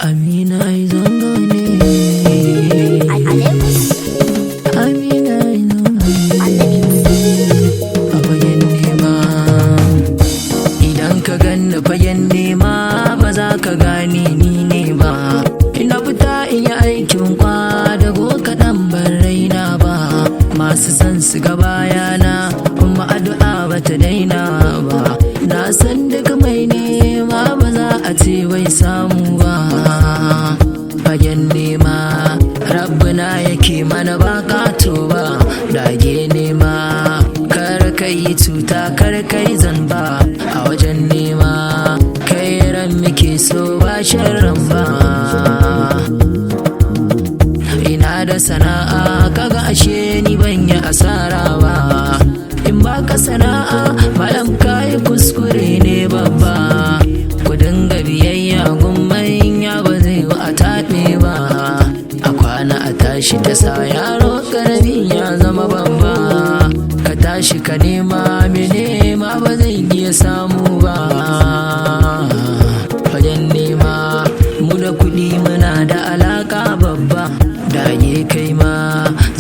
Aminu ai zango ne. Aminu ai zango a fagen nema. Idan ka ganni fagen nema ba za ka gane ni ne ba. Ina fita in yi aikin kwadago kaɗan ban raina ba. Masu san su ga bayana kuma addu'a ba ta daina ba. Na san daga mai nema ba za a ce wai samu ba. Fagen nema rabbina yake mana ba kato ba. Dage nema kar kai cuta kar kai zamba. A wajen nema kai ran muke so ba sharran ba. Ina da sana'a kaga ashe ni ban yi asara ba. In baka sana'a malam kai kuskure ne babba. Ku dinga biyayya gun manya ba zai wa a taɓe ba. A kwana a tashi ta sa yaro ƙarami ya zama babba. Ka tashi ka nema me nema ba zai iya samu ba. Fagen nema mu da kuɗi muna da alaƙa babba. Dage kai ma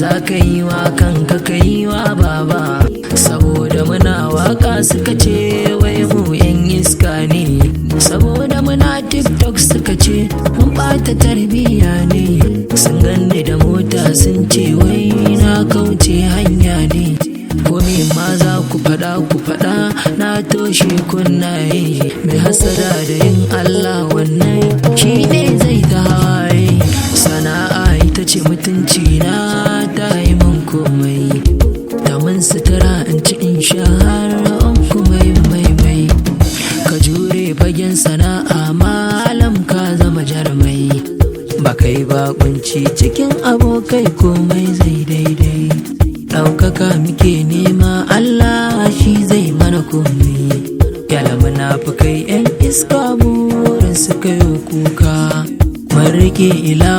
za ka yi wa kanka ka yi wa baba. Saboda muna waka suka ce wai mu yan iska ne. Saboda muna tiktok suka ce mun ɓata tarbiyya ne. Sun ganni da mota sun ce wai na kauce hanya ne. Kome ma za ku faɗa na toshe kunnaye. Mai hasada da yin Allah wannan shi ne zai ta hawaye. Sana'a ita ce mutunci na ta yi min komai. Da mun sutura in ci in sha har an kuma mai. Ka jure fagen sana'a malam ka zama jarmai. Ba kai ba kunci cikin abokai komai zai daidai. Ɗaukaka muke nema Allah shi zai mana komai. Yala munafukai 'yan iska burin suka yi kuka. Mun rike ila